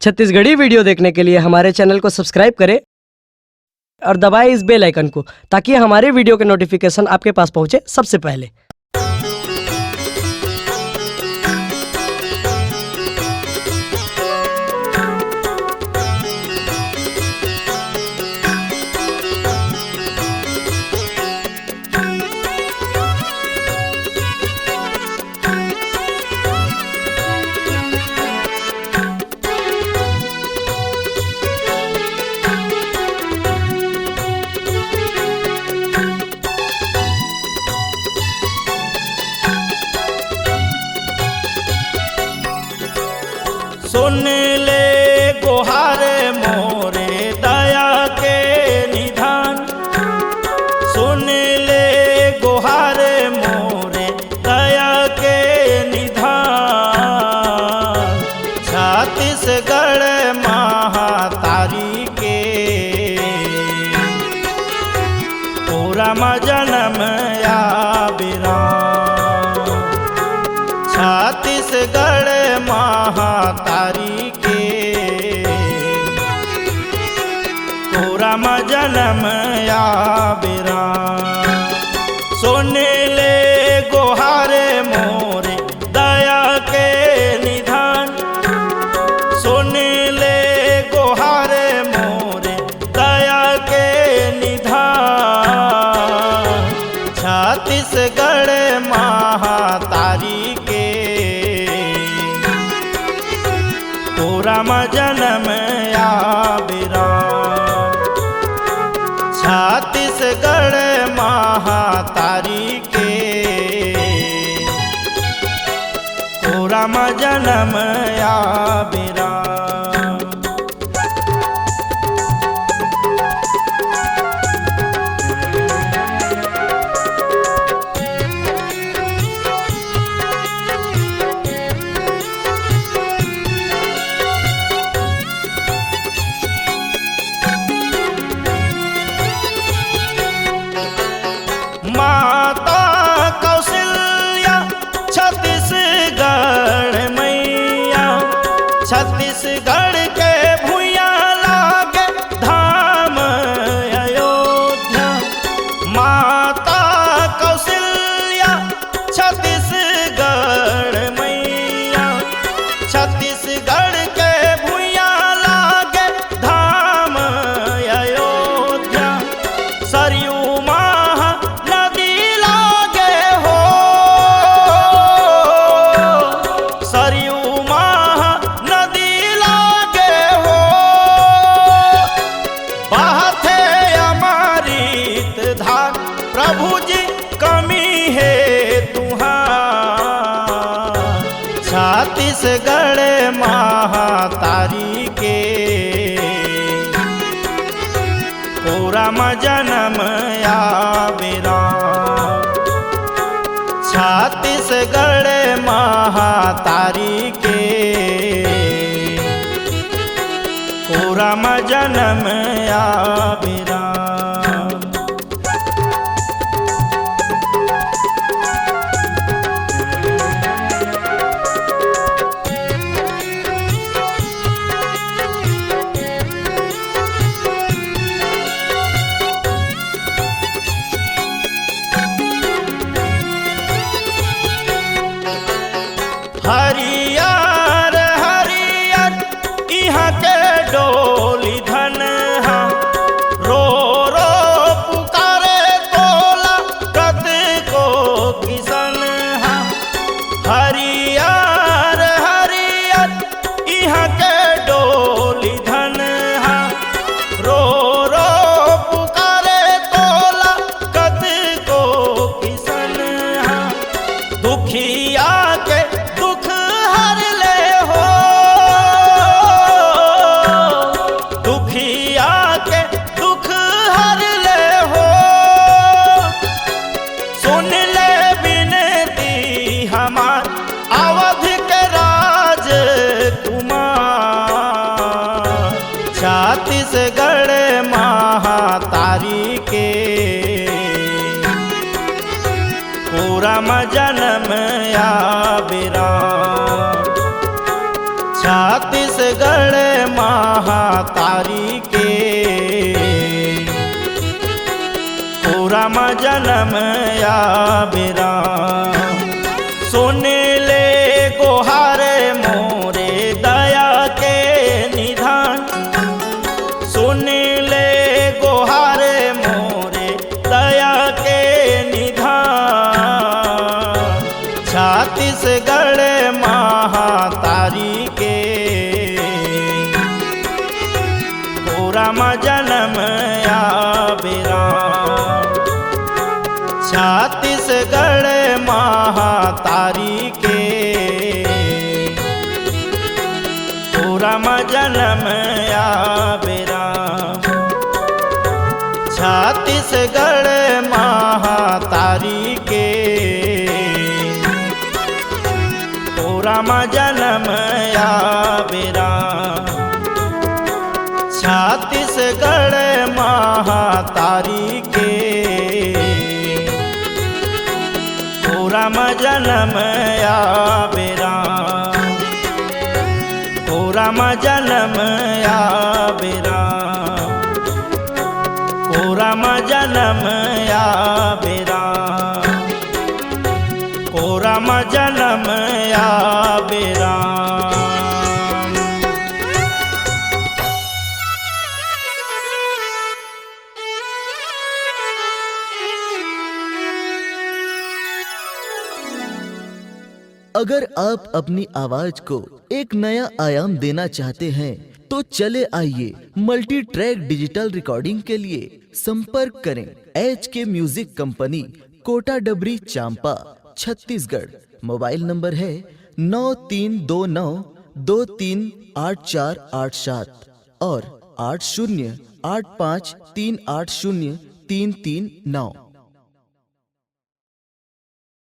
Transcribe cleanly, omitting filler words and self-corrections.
Chhattisgarhi video देखने के लिए हमारे चैनल को सब्सक्राइब करें और दबाएं इस बेल आइकन को, ताकि हमारे वीडियो के नोटिफिकेशन आपके पास पहुंचे सबसे पहले। सुन ले गुहार मोरे दया के निधान, सुन ले गुहार मोरे दया के निधान। छत्तीसगढ़ महातारी के पूरा जन्म या बिरान। छत्तीसगढ़ महातारी के पूरा जन्म या बिरान। सुन ले गुहार मोरे दया के निधान, सुन ले गुहार मोरे दया के निधान। छत्तीसगढ़ महातारी के पूरा जन्म या बिरान। छत्तीसगढ़ महातारी के पूरा जन्म या बिरान। माता कौशल्या छत्तीसगढ़ मैया, छत्तीसगढ़ के भुइया लागे धाम अयोध्या। माता कौशल्या छत्तीसगढ़ मैया, छत्तीसगढ़ के भुइया लागे धाम अयोध्या। सरयू प्रभु जी कमी है तुहार। छत्तीसगढ़ महातारी के पूरा जन्म या बिरान। छत्तीसगढ़ महातारी के पूरा जन्म या बिरान। हरियर हरियर यहाँ के डोली धन हा, रो रो पुकारे तोला कद को किसन हा। हरियर हरियर यहाँ के डोली धन हा, रो रो पुकारे तोला कद को किसन हा। दुखिया के दुख हर ले हो, दुखिया के दुख हर ले हो। सुन ले विनती हमार अवध के राजकुमार। छत्तीसगढ़ महातारी के पूरा जन्म या बिरान। छत्तीसगढ़ महातारी के राम जन्म या बिराम सोने ले गोहार मोरे दया के निधान सोने ले गोहार मोरे दया के निधान छत्तीसगढ़ महातारी के राम जन्म या बिराम छत्तीसगढ़ महातारी के राम जन्म या बिराम छत्तीसगढ़ महातारी के राम जन्म या बिराम छत्तीसगढ़ महातारी के राम जन्म या बिराम राम जन्म या बिराम राम जन्म या बिराम राम जन्म या बिराम। अगर आप अपनी आवाज को एक नया आयाम देना चाहते हैं तो चले आइए मल्टी ट्रैक डिजिटल रिकॉर्डिंग के लिए संपर्क करें HK म्यूजिक कंपनी, कोटा डबरी, चांपा, छत्तीसगढ़। मोबाइल नंबर है 9329238487 और 8085380339।